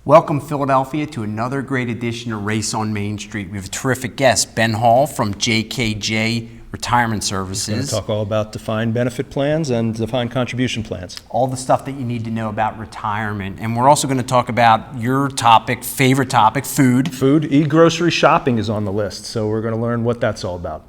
Welcome, Philadelphia, to another great edition of Race on Main Street. We have a terrific guest, Ben Hall from JKJ Retirement Services. We're going to talk all about defined benefit plans and defined contribution plans. All the stuff that you need to know about retirement. And we're also going to talk about your topic, favorite topic, food. Food, e-grocery shopping is on the list, so we're going to learn what that's all about.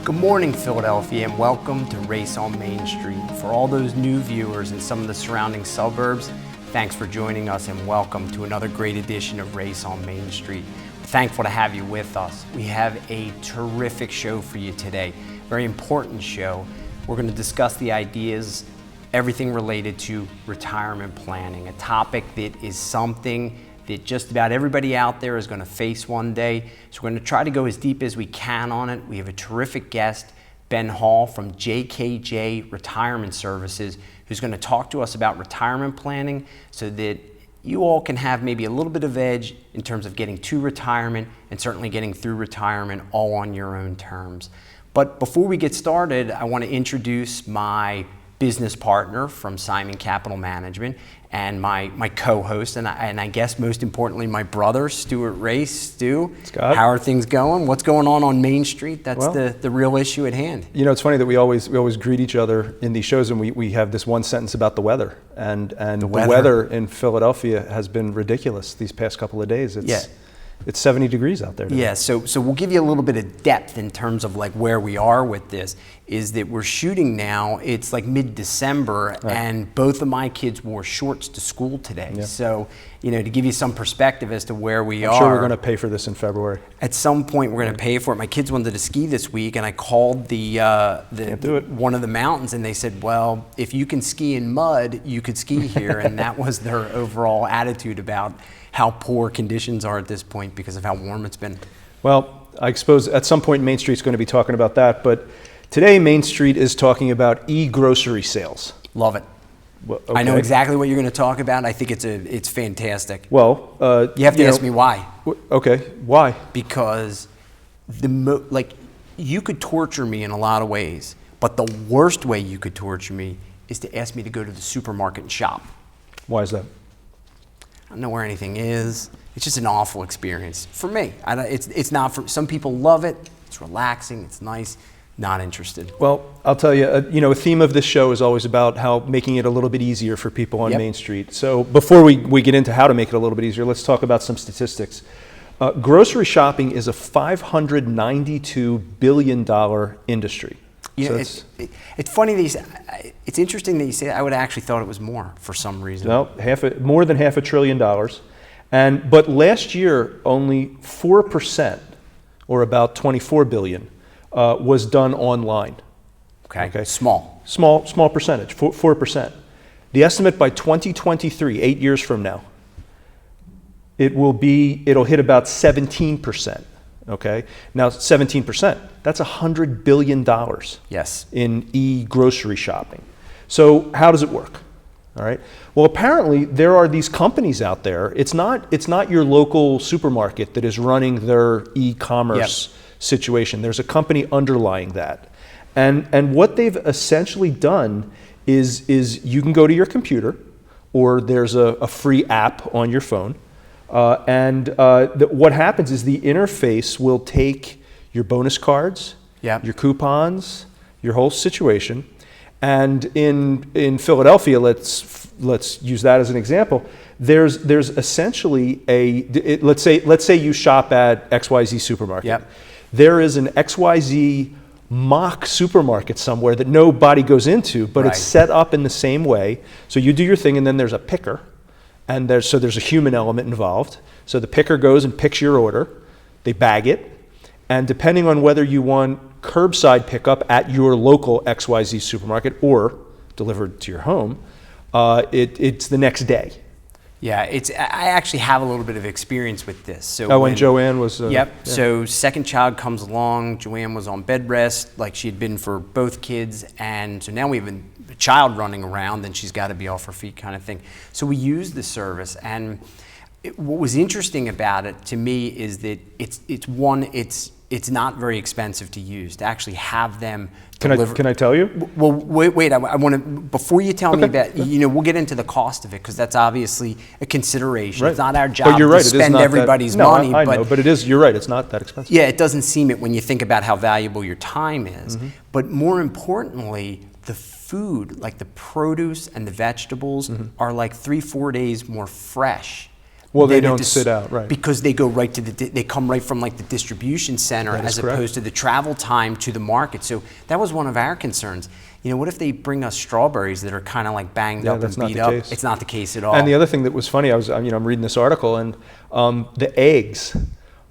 Good morning, Philadelphia, and welcome to Race on Main Street. For all those new viewers in some of the surrounding suburbs, thanks for joining us and welcome to another great edition of Race on Main Street. We're thankful to have you with us. We have a terrific show for you today, very important show. We're going to discuss the ideas, everything related to retirement planning, a topic that is something that just about everybody out there is going to face one day. So we're going to try to go as deep as we can on it. We have a terrific guest, Ben Hall from JKJ Retirement Services, who's going to talk to us about retirement planning so that you all can have maybe a little bit of edge in terms of getting to retirement and certainly getting through retirement all on your own terms. But before we get started, I want to introduce my business partner from Simon Capital Management and my co-host and I guess most importantly my brother, Stuart Race. Stu, Scott, how are things going? What's going on Main Street? That's the real issue at hand. You know, it's funny that we always greet each other in these shows and we have this one sentence about the weather and the weather in Philadelphia has been ridiculous these past couple of days. It's 70 degrees out there today. Yeah, so we'll give you a little bit of depth in terms of like where we are with this, is that we're shooting now, it's like mid-December, right, and both of my kids wore shorts to school today. Yeah. So, you know, to give you some perspective as to where we are. I'm sure we're going to pay for this in February. At some point we're going to pay for it. My kids wanted to ski this week and I called one of the mountains and they said, well, if you can ski in mud, you could ski here. And that was their overall attitude about how poor conditions are at this point because of how warm it's been. Well, I suppose at some point Main Street's going to be talking about that, but today Main Street is talking about e-grocery sales. Love it. Well, okay. I know exactly what you're going to talk about. I think it's fantastic. Well, you have to ask me why. Okay, why? Because you could torture me in a lot of ways, but the worst way you could torture me is to ask me to go to the supermarket and shop. Why is that? I don't know where anything is. It's just an awful experience for me. It's not for some people. Love it. It's relaxing. It's nice. Not interested. Well, I'll tell you. A theme of this show is always about how making it a little bit easier for people on Main Street. So before we get into how to make it a little bit easier, let's talk about some statistics. Grocery shopping is a $592 billion industry. You know, it's funny that you say, it's interesting that you say that. I would have actually thought it was more for some reason. No, more than $500 billion. But last year, only 4%, or about 24 billion, was done online. Okay. Small percentage, 4%. The estimate by 2023, 8 years from now, it'll hit about 17%. Okay. Now 17%, that's $100 billion. Yes. In e-grocery shopping. So how does it work? All right. Well, apparently there are these companies out there. It's not your local supermarket that is running their e-commerce situation. There's a company underlying that. And what they've essentially done is you can go to your computer or there's a free app on your phone. What happens is the interface will take your bonus cards, your coupons, your whole situation, and in Philadelphia, let's use that as an example. There's essentially let's say you shop at XYZ supermarket. Yep. There is an XYZ mock supermarket somewhere that nobody goes into, but it's set up in the same way. So you do your thing, and then there's a picker. And there's a human element involved. So the picker goes and picks your order, they bag it, and depending on whether you want curbside pickup at your local XYZ supermarket or delivered to your home, it's the next day. Yeah, I actually have a little bit of experience with this. So when Joanne was... Yep, yeah. So second child comes along, Joanne was on bed rest, like she had been for both kids, and so now we have a child running around, and she's got to be off her feet kind of thing. So we use the service, and what was interesting about it to me is that it's not very expensive to use, to actually have them deliver. Can I tell you? Well, wait. I want to, before you tell me about, we'll get into the cost of it, because that's obviously a consideration. Right. It's not our job to spend everybody's money. I know, but it is, you're right, it's not that expensive. Yeah, it doesn't seem it when you think about how valuable your time is. Mm-hmm. But more importantly, the food, like the produce and the vegetables, are like 3-4 days more fresh. Well, they don't sit out, right? Because they go right to they come right from like the distribution center, as opposed to the travel time to the market. So that was one of our concerns. What if they bring us strawberries that are kind of like banged up and beat up? Case. It's not the case at all. And the other thing that was funny, I'm reading this article, and the eggs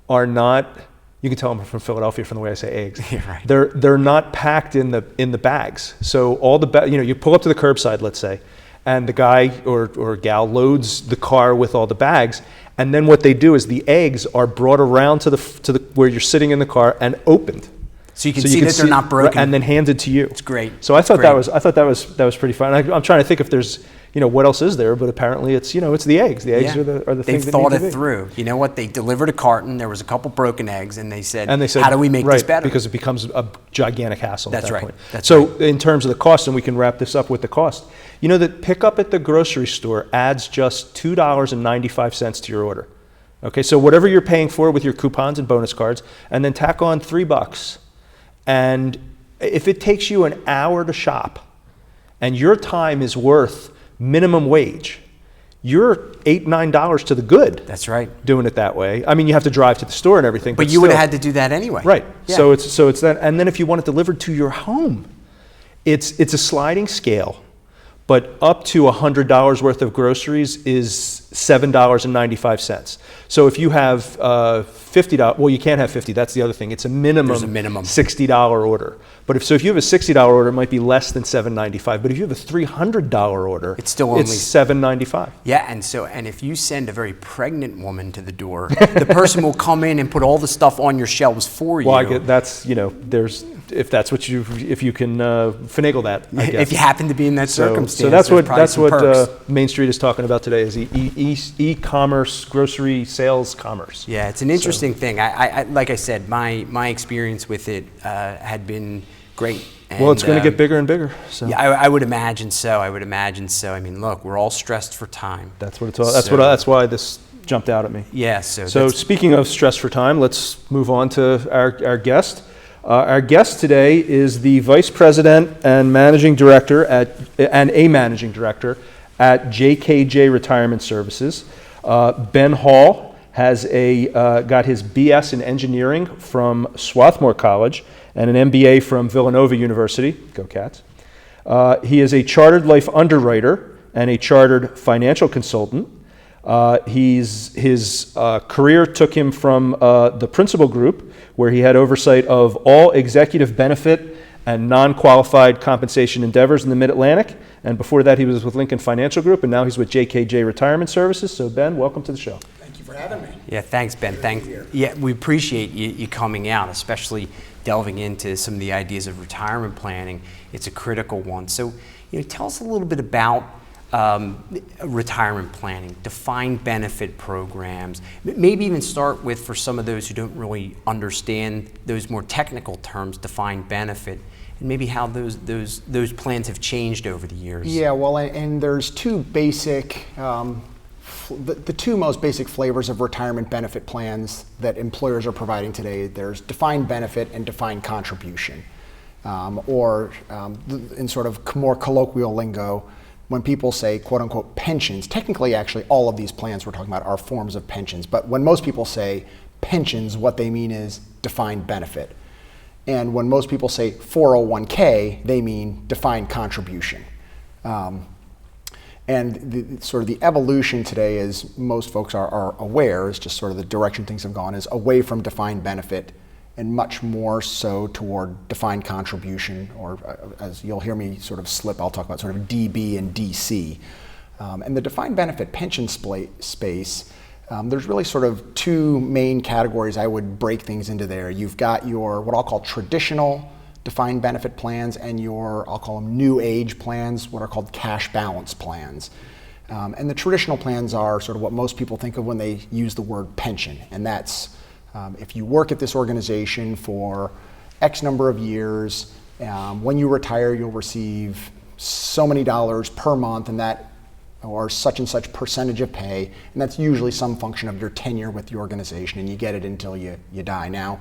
are not. You can tell I'm from Philadelphia from the way I say eggs. Yeah, right. They're not packed in the bags. So all the you pull up to the curbside, let's say, and the guy or gal loads the car with all the bags, and then what they do is the eggs are brought around to the where you're sitting in the car and opened. So you can see that they're not broken, and then handed to you. It's great. So I thought that was pretty fun. I'm trying to think if there's what else is there, but apparently it's it's the eggs. The eggs are the thing. They've thought it through. You know what? They delivered a carton. There was a couple broken eggs, and they said, "How do we make this better?" Because it becomes a gigantic hassle. That's at that right. point. That's so right. In terms of the cost, and we can wrap this up with the cost. That pickup at the grocery store adds just $2.95 to your order. Okay, so whatever you're paying for with your coupons and bonus cards, and then tack on $3. And if it takes you an hour to shop, and your time is worth minimum wage, you're $8-9 to the good. That's right. Doing it that way. I mean, you have to drive to the store and everything. But you would have had to do that anyway. Right. Yeah. So it's that. And then if you want it delivered to your home, it's a sliding scale. But up to $100 worth of groceries is $7.95. So if you have $50, well, you can't have 50. That's the other thing. It's a minimum. There's a minimum $60 order. But if you have a $60 order, it might be less than $7.95. But if you have a $300 order, it's still only $7.95. Yeah, and if you send a very pregnant woman to the door, the person will come in and put all the stuff on your shelves for you. Well, that's if you can finagle that, I guess. If you happen to be in that circumstance. So that's what Main Street is talking about today, is e-commerce, grocery sales commerce. Yeah, it's an interesting thing. I like I said, my experience with it had been great. And, well, it's going to get bigger and bigger. So. Yeah, I would imagine so. I mean, look, we're all stressed for time. That's what it's all. That's why this jumped out at me. Yeah. So speaking of stress for time, let's move on to our guest. Our guest today is the Vice President and Managing Director at JKJ Retirement Services. Ben Hall has got his BS in Engineering from Swarthmore College and an MBA from Villanova University. Go Cats. He is a chartered life underwriter and a chartered financial consultant. His career took him from the Principal Group, where he had oversight of all executive benefit and non-qualified compensation endeavors in the Mid-Atlantic. And before that, he was with Lincoln Financial Group, and now he's with JKJ Retirement Services. So, Ben, welcome to the show. Thank you for having me. Yeah, thanks, Ben. Yeah, we appreciate you coming out, especially delving into some of the ideas of retirement planning. It's a critical one. So, tell us a little bit about retirement planning, defined benefit programs, maybe even start with, for some of those who don't really understand those more technical terms, defined benefit, and maybe how those plans have changed over the years. Yeah, well, and there's two basic, the two most basic flavors of retirement benefit plans that employers are providing today. There's defined benefit and defined contribution, or in sort of more colloquial lingo, when people say, quote unquote, pensions, technically actually all of these plans we're talking about are forms of pensions, but when most people say pensions, what they mean is defined benefit. And when most people say 401k, they mean defined contribution. And the evolution today, as most folks are aware, is just sort of the direction things have gone, is away from defined benefit and much more so toward defined contribution, or as you'll hear me sort of slip, I'll talk about sort of DB and DC. And the defined benefit pension space, there's really sort of two main categories I would break things into there. You've got your, what I'll call traditional defined benefit plans, and your, I'll call them new age plans, what are called cash balance plans. And the traditional plans are sort of what most people think of when they use the word pension. And that's if you work at this organization for X number of years, when you retire, you'll receive so many dollars per month, and that, or such and such percentage of pay, and that's usually some function of your tenure with the organization, and you get it until you die. Now,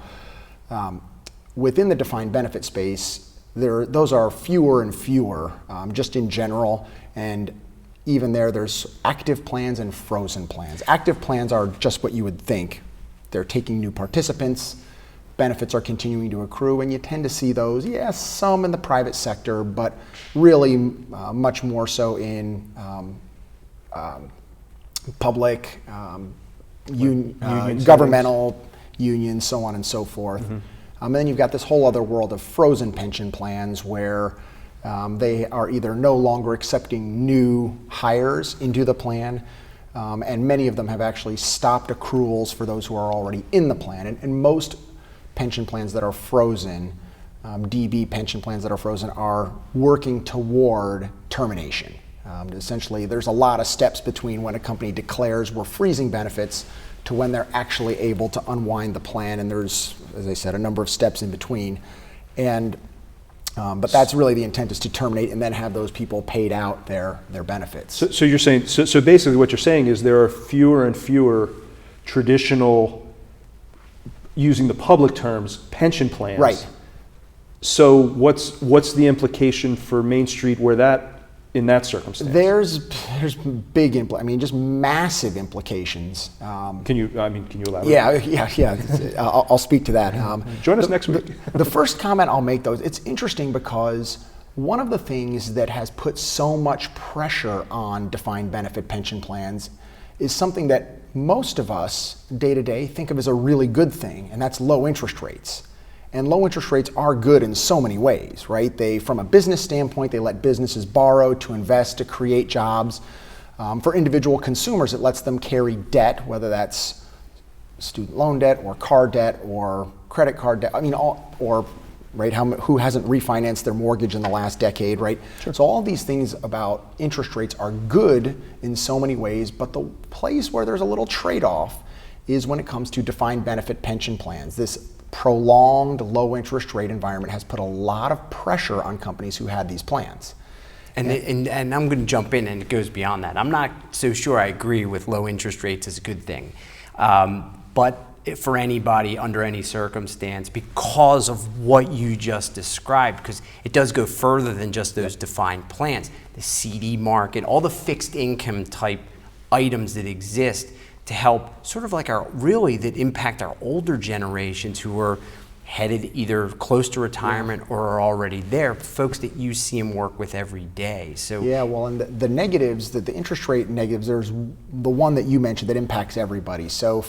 within the defined benefit space, those are fewer and fewer, just in general, and even there's active plans and frozen plans. Active plans are just what you would think. They're taking new participants, benefits are continuing to accrue, and you tend to see those, yes, some in the private sector, but really much more so in public, governmental unions, so on and so forth. Mm-hmm. And then you've got this whole other world of frozen pension plans where they are either no longer accepting new hires into the plan, and many of them have actually stopped accruals for those who are already in the plan. And most pension plans that are frozen, DB pension plans that are frozen, are working toward termination. Essentially, there's a lot of steps between when a company declares we're freezing benefits to when they're actually able to unwind the plan, and there's, as I said, a number of steps in between. And but that's really the intent, is to terminate and then have those people paid out their benefits. So you're saying, so basically what you're saying is there are fewer and fewer traditional, using the public terms, pension plans. Right. So what's the implication for Main Street in that circumstance? There's big just massive implications. Can you elaborate? Yeah. I'll speak to that. Join us next week. The first comment I'll make, though, it's interesting because one of the things that has put so much pressure on defined benefit pension plans is something that most of us day to day think of as a really good thing, and that's low interest rates. And low interest rates are good in so many ways, right? From a business standpoint, they let businesses borrow to invest, to create jobs. For individual consumers, it lets them carry debt, whether that's student loan debt or car debt or credit card debt. Who hasn't refinanced their mortgage in the last decade, right? Sure. So all these things about interest rates are good in so many ways, but the place where there's a little trade-off is when it comes to defined benefit pension plans. This prolonged low interest rate environment has put a lot of pressure on companies who had these plans. And I'm going to jump in, and it goes beyond that. I'm not so sure I agree with low interest rates as a good thing. But for anybody under any circumstance, because of what you just described, because it does go further than just those defined plans, the CD market, all the fixed income type items that exist to help sort of like that impact our older generations who are headed either close to retirement or are already there, folks that you see and work with every day. So and the negatives, the interest rate negatives, there's the one that you mentioned that impacts everybody. So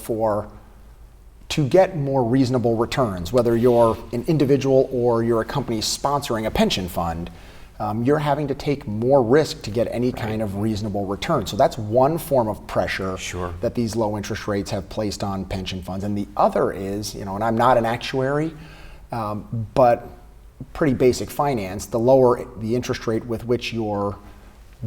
to get more reasonable returns, whether you're an individual or you're a company sponsoring a pension fund, you're having to take more risk to get any kind of reasonable return. So that's one form of pressure that these low interest rates have placed on pension funds. And the other is, and I'm not an actuary, but pretty basic finance, the lower the interest rate with which you're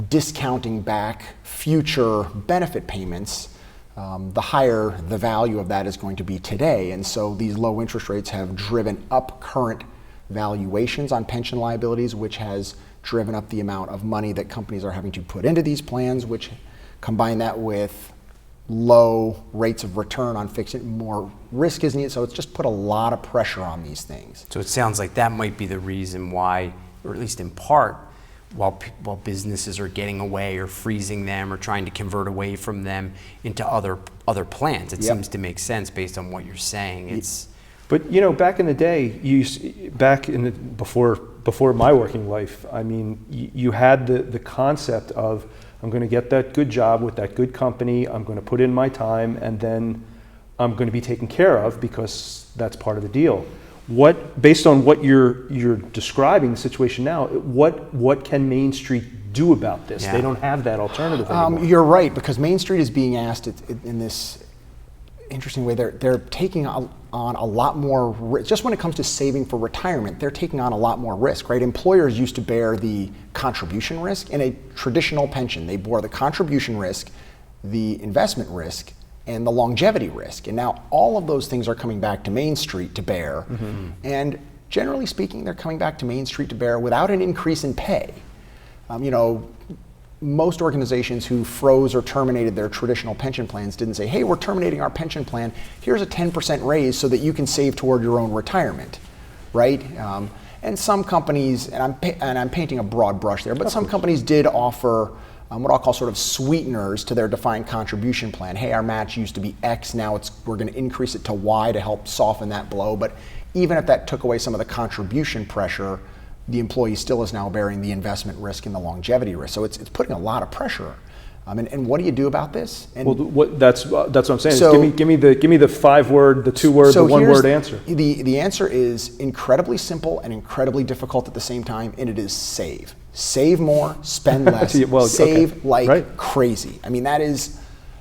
discounting back future benefit payments, the higher the value of that is going to be today. And so these low interest rates have driven up current valuations on pension liabilities, which has driven up the amount of money that companies are having to put into these plans, which combine that with low rates of return on fixed, more risk is needed. So it's just put a lot of pressure on these things. So it sounds like that might be the reason why, or at least in part, while businesses are getting away or freezing them or trying to convert away from them into other plans. It seems to make sense based on what you're saying. But back in the day, before my working life, you had the concept of, I'm going to get that good job with that good company, I'm going to put in my time, and then I'm going to be taken care of because that's part of the deal. Based on what you're describing the situation now, what can Main Street do about this? Yeah. They don't have that alternative anymore. You're right, because Main Street is being asked in this interesting way. They're taking on a lot more risk. Just when it comes to saving for retirement, they're taking on a lot more risk, right? Employers used to bear the contribution risk. In a traditional pension, they bore the contribution risk, the investment risk, and the longevity risk. And now all of those things are coming back to Main Street to bear. Mm-hmm. And generally speaking, they're coming back to Main Street to bear without an increase in pay. Most organizations who froze or terminated their traditional pension plans didn't say, hey, we're terminating our pension plan, here's a 10% raise so that you can save toward your own retirement, right? And some companies, and I'm painting a broad brush there, but some companies did offer what I'll call sort of sweeteners to their defined contribution plan. Hey, our match used to be X, now we're going to increase it to Y to help soften that blow. But even if that took away some of the contribution pressure, the employee still is now bearing the investment risk and the longevity risk. So it's putting a lot of pressure. And what do you do about this? And well, that's what I'm saying. So, give me the 5-word, the 2-word, the 1-word answer. The answer is incredibly simple and incredibly difficult at the same time, and it is save. Save more, spend less, save like crazy. I mean, there's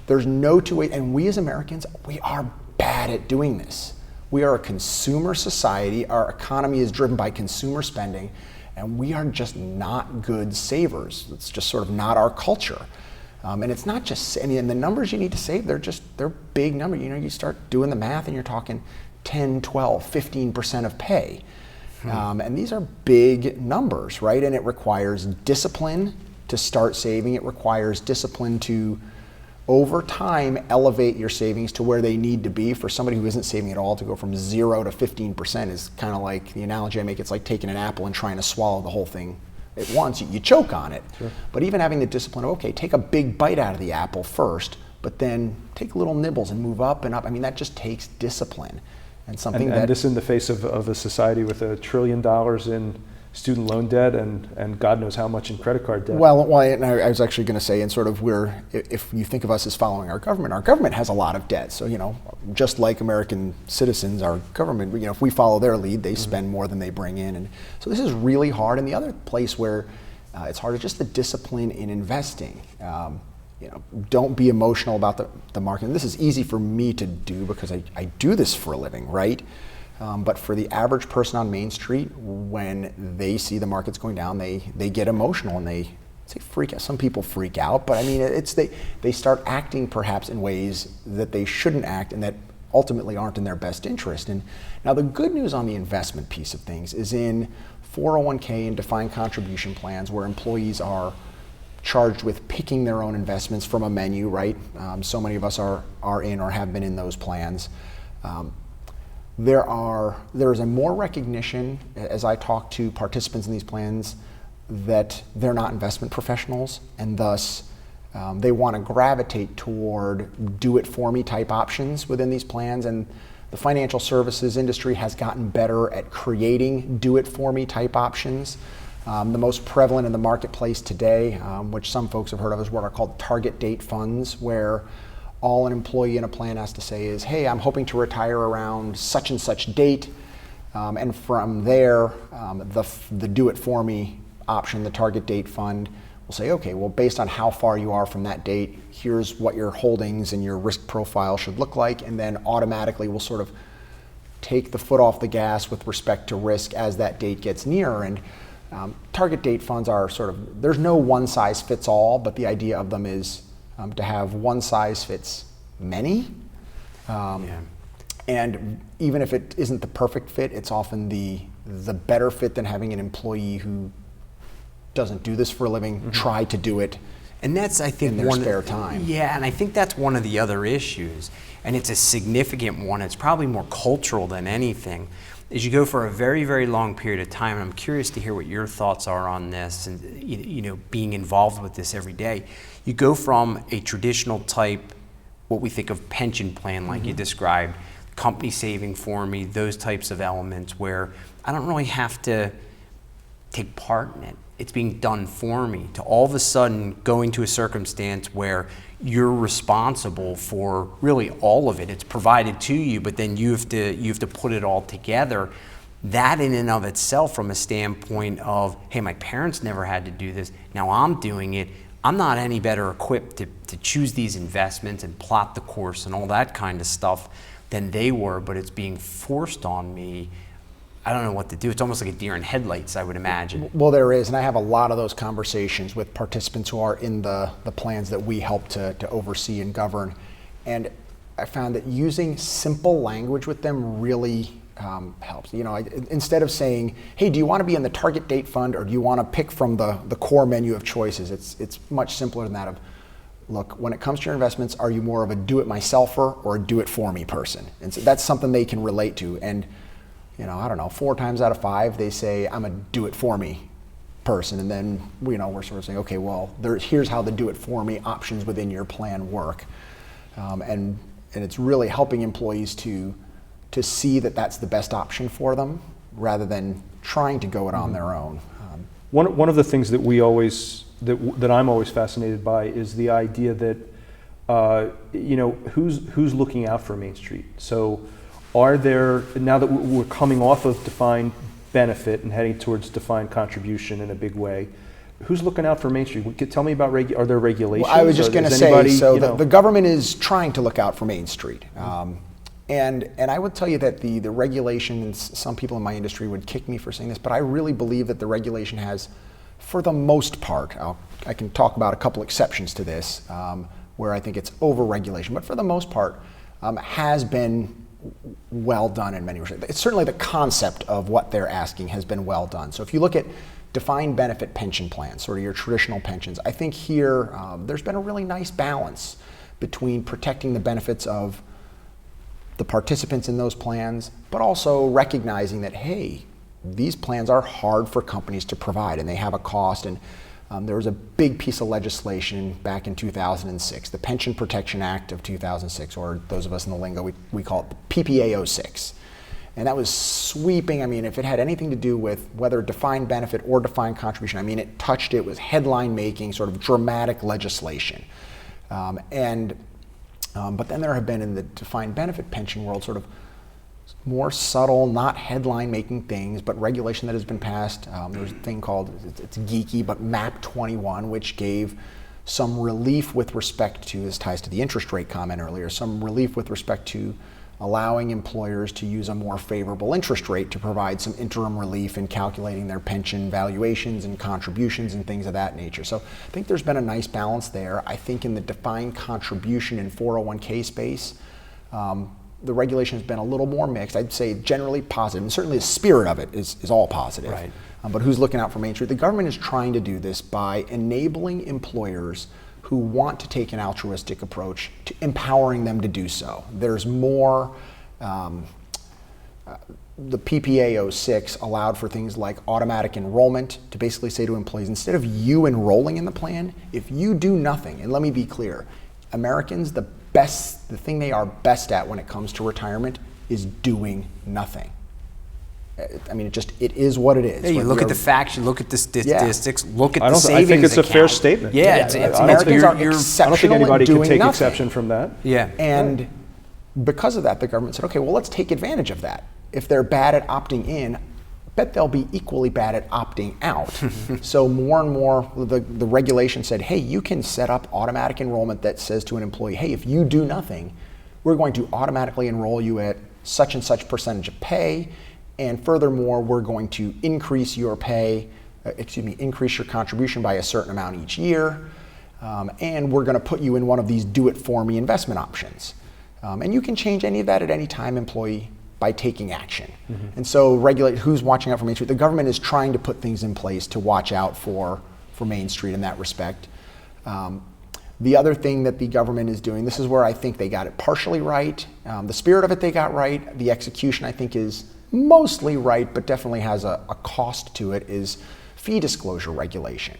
no two ways. And we as Americans, we are bad at doing this. We are a consumer society. Our economy is driven by consumer spending, and we are just not good savers. It's just sort of not our culture. And it's not just, the numbers you need to save, they're big numbers. You start doing the math and you're talking 10, 12, 15% of pay. And these are big numbers, right? And it requires discipline to start saving. It requires discipline to, over time, elevate your savings to where they need to be. For somebody who isn't saving at all, to go from 0 to 15% is kind of like, the analogy I make, it's like taking an apple and trying to swallow the whole thing at once. You choke on it. Sure. But even having the discipline of, okay, take a big bite out of the apple first, but then take little nibbles and move up and up. I mean, that just takes discipline. And something and this in the face of a society with $1 trillion in student loan debt and God knows how much in credit card debt. Well, and I was actually going to say, and sort of if you think of us as following our government has a lot of debt. So, just like American citizens, our government, if we follow their lead, they spend more than they bring in. And so this is really hard. And the other place where it's hard is just the discipline in investing. Don't be emotional about the market. And this is easy for me to do because I do this for a living, right? But for the average person on Main Street, when they see the markets going down, they get emotional and they freak out. Some people freak out, but I mean, they start acting perhaps in ways that they shouldn't act and that ultimately aren't in their best interest. And now the good news on the investment piece of things is in 401k and defined contribution plans where employees are charged with picking their own investments from a menu, right? So many of us are in or have been in those plans. There is a more recognition, as I talk to participants in these plans, that they're not investment professionals, and thus they want to gravitate toward do-it-for-me type options within these plans. And the financial services industry has gotten better at creating do-it-for-me type options. The most prevalent in the marketplace today, which some folks have heard of, is what are called target date funds, where all an employee in a plan has to say is, hey, I'm hoping to retire around such and such date. And from there, the do-it-for-me option, the target date fund, will say, okay, well, based on how far you are from that date, here's what your holdings and your risk profile should look like. And then automatically we'll sort of take the foot off the gas with respect to risk as that date gets nearer. And target date funds are sort of, there's no one size fits all, but the idea of them is to have one size fits many. And even if it isn't the perfect fit, it's often the better fit than having an employee who doesn't do this for a living try to do it. And that's, I think, in their spare time. Yeah, and I think that's one of the other issues, and it's a significant one. It's probably more cultural than anything. Is you go for a very, very long period of time, and I'm curious to hear what your thoughts are on this, and being involved with this every day. You go from a traditional type, what we think of pension plan, like you described, company saving for me, those types of elements where I don't really have to take part in it. it's being done for me, to all of a sudden going to a circumstance where you're responsible for really all of it. It's provided to you, but then you have to put it all together. That in and of itself, from a standpoint of, hey, my parents never had to do this, now I'm doing it, I'm not any better equipped to choose these investments and plot the course and all that kind of stuff than they were, but it's being forced on me. I don't know what to do. It's almost like a deer in headlights, I would imagine. Well, there is, and I have a lot of those conversations with participants who are in the plans that we help to oversee and govern. And I found that using simple language with them really helps. Instead of saying, hey, do you want to be in the target date fund, or do you want to pick from the core menu of choices? It's much simpler than that of, look, when it comes to your investments, are you more of a do-it-myselfer or a do-it-for-me person? And so that's something they can relate to. And I don't know, 4 times out of 5, they say, I'm a do-it-for-me person. And then, we're sort of saying, okay, well, here's how the do-it-for-me options within your plan work. And it's really helping employees to see that that's the best option for them, rather than trying to go it on their own. One of the things that that I'm always fascinated by is the idea that, who's looking out for Main Street? So, are there, now that we're coming off of defined benefit and heading towards defined contribution in a big way, who's looking out for Main Street? Tell me about, are there regulations? Well, I was just going to say, the government is trying to look out for Main Street. And I would tell you that the regulation, and some people in my industry would kick me for saying this, but I really believe that the regulation has, for the most part, I can talk about a couple exceptions to this, where I think it's over-regulation, but for the most part, has been well done in many respects. It's certainly the concept of what they're asking has been well done. So if you look at defined benefit pension plans, sort of your traditional pensions, I think here there's been a really nice balance between protecting the benefits of the participants in those plans, but also recognizing that, hey, these plans are hard for companies to provide and they have a cost. And there was a big piece of legislation back in 2006, the Pension Protection Act of 2006, or those of us in the lingo, we call it PPA 06. And that was sweeping. If it had anything to do with whether defined benefit or defined contribution, it was headline making, sort of dramatic legislation. But then there have been in the defined benefit pension world sort of more subtle, not headline-making things, but regulation that has been passed. There's a thing called, it's geeky, but MAP 21, which gave some relief with respect to, this ties to the interest rate comment earlier, some relief with respect to allowing employers to use a more favorable interest rate to provide some interim relief in calculating their pension valuations and contributions and things of that nature. So I think there's been a nice balance there. I think in the defined contribution and 401k space, the regulation has been a little more mixed. I'd say generally positive, and certainly the spirit of it is all positive. Right. But who's looking out for Main Street? The government is trying to do this by enabling employers who want to take an altruistic approach to empowering them to do so. There's more, the PPA 06 allowed for things like automatic enrollment, to basically say to employees, instead of you enrolling in the plan, if you do nothing, and let me be clear, Americans, the thing they are best at when it comes to retirement is doing nothing. It is what it is. Yeah, you look at the facts, you look at the statistics, look at the savings I think it's account. a fair statement. Yeah, Americans are I don't think exceptional anybody at can doing take nothing. exception from that. Yeah. And because of that, the government said, okay, well, let's take advantage of that. If they're bad at opting in, I bet they'll be equally bad at opting out. So more and more, the regulation said, hey, you can set up automatic enrollment that says to an employee, hey, if you do nothing, we're going to automatically enroll you at such and such percentage of pay. And furthermore, we're going to increase your increase your contribution by a certain amount each year. And we're going to put you in one of these do-it-for-me investment options. And you can change any of that at any time, employee, by taking action. Mm-hmm. And so who's watching out for Main Street? The government is trying to put things in place to watch out for Main Street in that respect. The other thing that the government is doing, this is where I think they got it partially right. The spirit of it they got right. The execution I think is mostly right, but definitely has a cost to it, is fee disclosure regulation.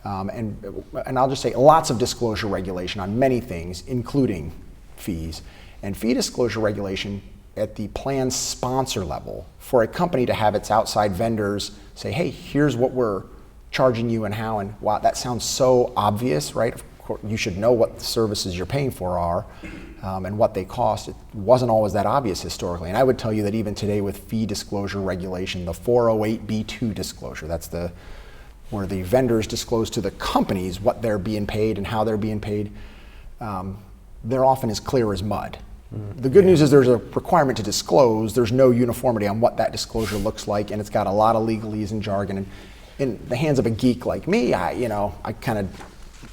And I'll just say lots of disclosure regulation on many things, including fees. And fee disclosure regulation at the plan sponsor level, for a company to have its outside vendors say, hey, here's what we're charging you and how, and wow, that sounds so obvious, right? Of course, you should know what the services you're paying for are and what they cost. It wasn't always that obvious historically. And I would tell you that even today with fee disclosure regulation, the 408B2 disclosure, that's where the vendors disclose to the companies what they're being paid and how they're being paid, they're often as clear as mud. The good news is there's a requirement to disclose. There's no uniformity on what that disclosure looks like, and it's got a lot of legalese and jargon. And in the hands of a geek like me, I kind of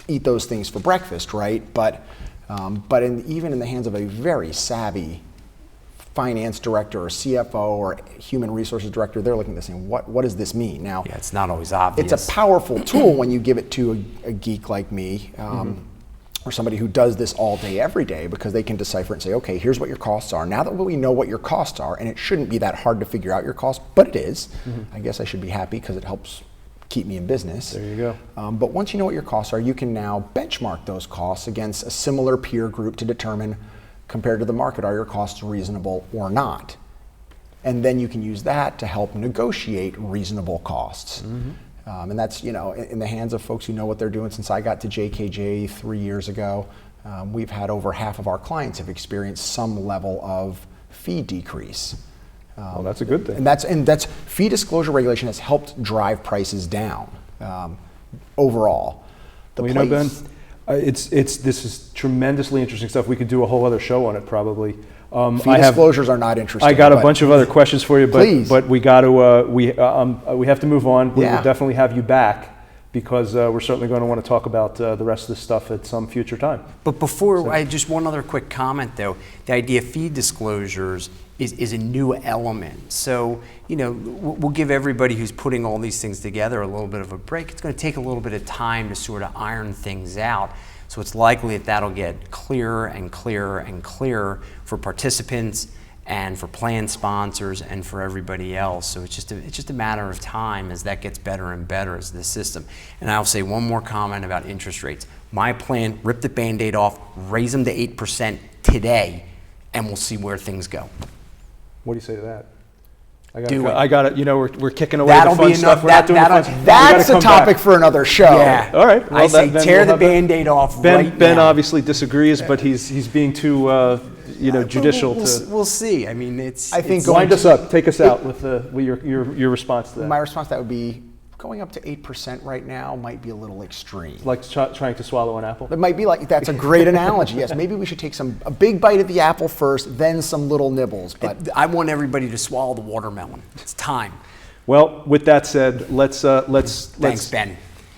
eat those things for breakfast, right? But even in the hands of a very savvy finance director or CFO or human resources director, they're looking at this saying, what does this mean? Now, Yeah, it's not always obvious. it's a powerful tool when you give it to a geek like me, or somebody who does this all day, every day, because they can decipher it and say, okay, here's what your costs are. Now that we know what your costs are, and it shouldn't be that hard to figure out your costs, but it is. I guess I should be happy because it helps keep me in business. There you go. But once you know what your costs are, you can now benchmark those costs against a similar peer group to determine, compared to the market, are your costs reasonable or not? And then you can use that to help negotiate reasonable costs. And that's, in the hands of folks who know what they're doing. Since I got to JKJ 3 years ago, we've had over half of our clients have experienced some level of fee decrease. Well, that's a good thing. And that's fee disclosure regulation has helped drive prices down overall. Ben, this is tremendously interesting stuff. We could do a whole other show on it probably. Fee disclosures are not interesting. I got a bunch of other questions for you, but we got to we have to move on. We will definitely have you back because we're certainly going to want to talk about the rest of this stuff at some future time. But before, I just one other quick comment though. The idea of fee disclosures is a new element. So, we'll give everybody who's putting all these things together a little bit of a break. It's going to take a little bit of time to sort of iron things out. So it's likely that'll get clearer and clearer and clearer for participants and for plan sponsors and for everybody else. So it's just a matter of time as that gets better and better as the system. And I'll say one more comment about interest rates. My plan, rip the Band-Aid off, raise them to 8% today, and we'll see where things go. What do you say to that? I got it. We're kicking away That'll the fun be stuff. enough. We're not doing the fun. That's a topic for another show. Yeah. All right. Well, I say then tear we'll the Band-Aid off Ben now. obviously disagrees, but he's being too judicial to. We'll see. I mean, I think Wind us up. Take us out with your response to that. My response to that would be, going up to 8% right now might be a little extreme. Like trying to swallow an apple? It might be like, that's a great analogy. Yes, maybe we should take a big bite of the apple first, then some little nibbles. But I want everybody to swallow the watermelon. It's time. Well, with that said, let's Thanks, Ben.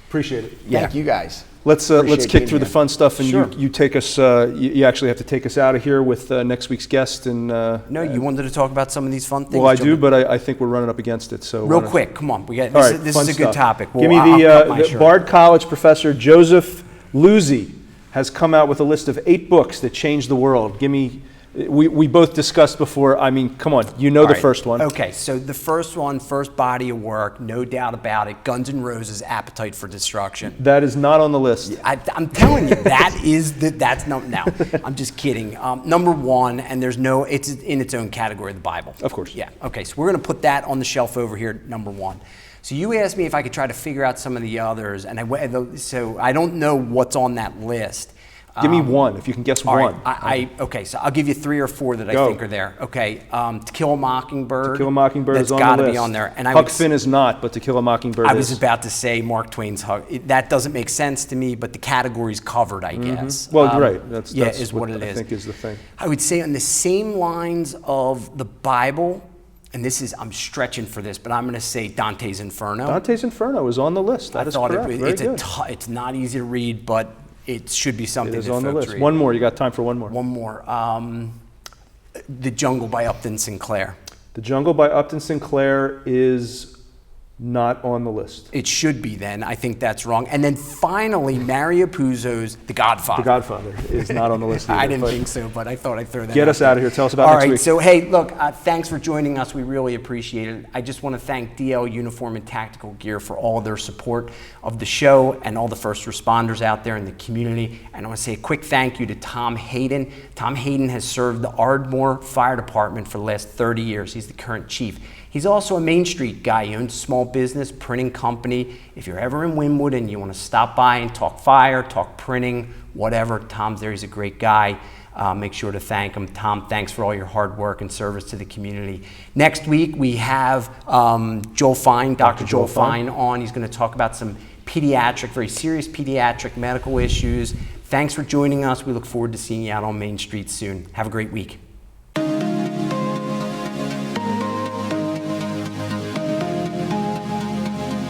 Appreciate it. Thank you guys. Let's kick through the fun stuff, and Sure. you take us. You actually have to take us out of here with next week's guest. And No, you wanted to talk about some of these fun things. well, I do, but I think we're running up against it. So Real quick, come on. We got All right, this fun is a good stuff. topic. Give me the Bard College professor Joseph Luzzi has come out with a list of 8 books that changed the world. Give me. We both discussed before. I mean, come on, the right. first one. Okay, so the first body of work, no doubt about it, Guns N' Roses' Appetite for Destruction. That is not on the list. I'm telling you, that's no, I'm just kidding. Number 1, and it's in its own category, the Bible. Of course. Yeah, okay, so we're gonna put that on the shelf over here, number 1. So you asked me if I could try to figure out some of the others, and so I don't know what's on that list. Give me one, if you can guess one. Right. Okay, so I'll give you 3 or 4 that I think are there. Okay, To Kill a Mockingbird. To Kill a Mockingbird is on the list. That's got to be on there. And Huck Finn is not, but To Kill a Mockingbird is. I was about to say Mark Twain's Huck. That doesn't make sense to me, but the category's covered, I guess. Well, you're right. That's is what it is. I think is the thing. I would say on the same lines of the Bible, and I'm stretching for this, but I'm going to say Dante's Inferno. Dante's Inferno is on the list. That is correct. Very good. It's not easy to read, but it should be something it is that on the folks list. read. One more. You got time for one more. One more. The Jungle by Upton Sinclair. The Jungle by Upton Sinclair is not on the list. It should be then. I think that's wrong. And then finally, Mario Puzo's The Godfather. The Godfather is not on the list either. I didn't think so, but I thought I'd throw that Get us out of here. Tell us about All next right, week. so hey, look, thanks for joining us. We really appreciate it. I just want to thank DL Uniform and Tactical Gear for all their support of the show and all the first responders out there in the community. And I want to say a quick thank you to Tom Hayden. Tom Hayden has served the Ardmore Fire Department for the last 30 years. He's the current chief. He He's also a Main Street guy. He owns a small business, printing company. If you're ever in Wynwood and you want to stop by and talk fire, talk printing, whatever, Tom's there. He's a great guy. Make sure to thank him. Tom, thanks for all your hard work and service to the community. Next week, we have Joel Fine, Dr. Joel Fine on. He's going to talk about some pediatric, very serious pediatric medical issues. Thanks for joining us. We look forward to seeing you out on Main Street soon. Have a great week.